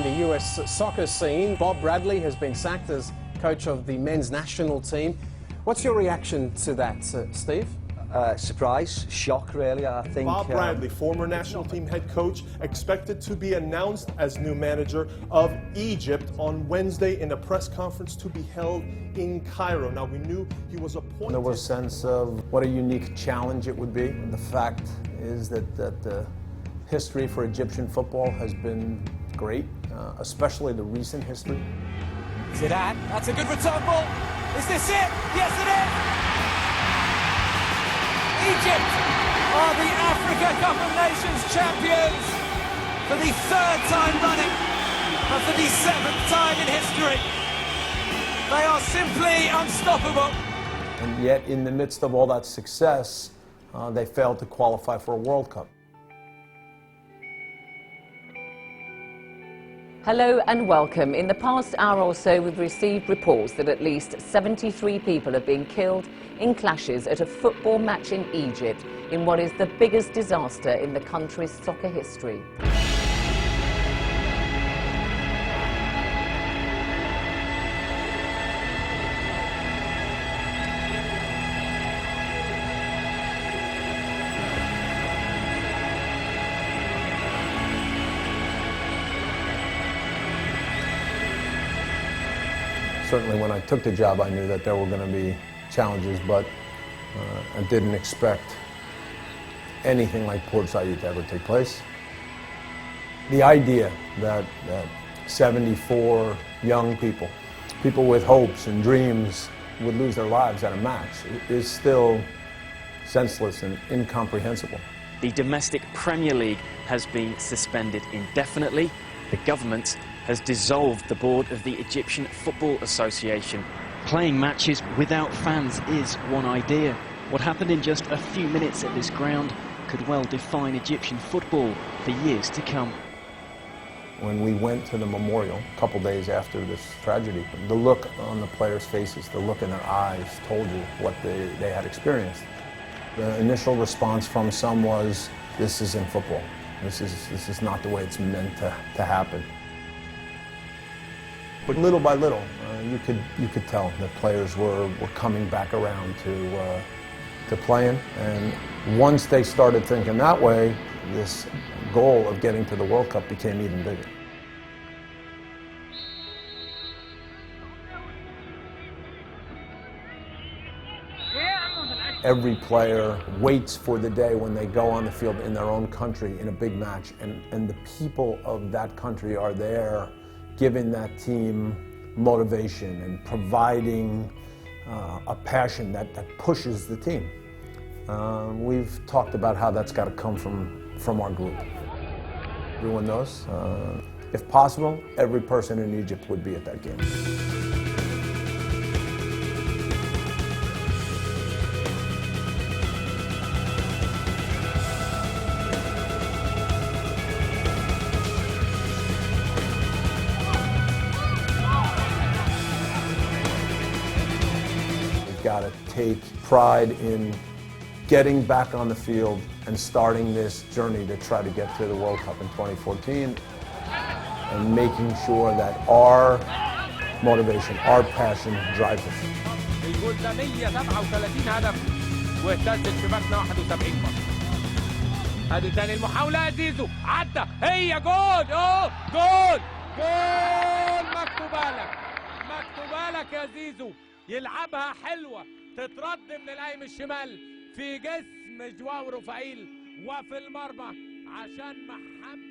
in the US soccer scene. Bob Bradley has been sacked as coach of the men's national team. What's your reaction to that, Steve? Surprise, shock really, I think. Bob Bradley, former national team head coach, expected to be announced as new manager of Egypt on Wednesday in a press conference to be held in Cairo. Now, we knew he was appointed. There was a sense of what a unique challenge it would be. The fact is that the history for Egyptian football has been great, especially the recent history. Zidane, that's a good return ball. Is this it? Yes, it is! Egypt are the Africa Cup of Nations champions for the third time running and for the seventh time in history. They are simply unstoppable. And yet, in the midst of all that success, they failed to qualify for a World Cup. Hello and welcome. In the past hour or so, we've received reports that at least 73 people have been killed in clashes at a football match in Egypt in what is the biggest disaster in the country's soccer history. Certainly when I took the job, I knew that there were going to be challenges, but I didn't expect anything like Port Said to ever take place. The idea that 74 young people with hopes and dreams would lose their lives at a match is still senseless and incomprehensible. The domestic Premier League has been suspended indefinitely. The government has dissolved the board of the Egyptian Football Association. Playing matches without fans is one idea. What happened in just a few minutes at this ground could well define Egyptian football for years to come. When we went to the memorial a couple days after this tragedy, the look on the players' faces, the look in their eyes told you what they had experienced. The initial response from some was, this isn't football. This is not the way it's meant to happen. But little by little, you could tell that players were coming back around to playing. And once they started thinking that way, this goal of getting to the World Cup became even bigger. Every player waits for the day when they go on the field in their own country in a big match, and the people of that country are there giving that team motivation and providing a passion that pushes the team. We've talked about how that's got to come from our group. Everyone knows. If possible, every person in Egypt would be at that game. Got to take pride in getting back on the field and starting this journey to try to get to the World Cup in 2014 and making sure that our motivation, our passion drives us. الجول ده 137 هدف واهتزت في مبنى 71 مرة. ادي تاني المحاولة زيزو عدى هي جول جول مكتوبة لك يا زيزو يلعبها حلوة تترد من القايم الشمال في جسم جواو رفائيل وفي المرمى عشان محمد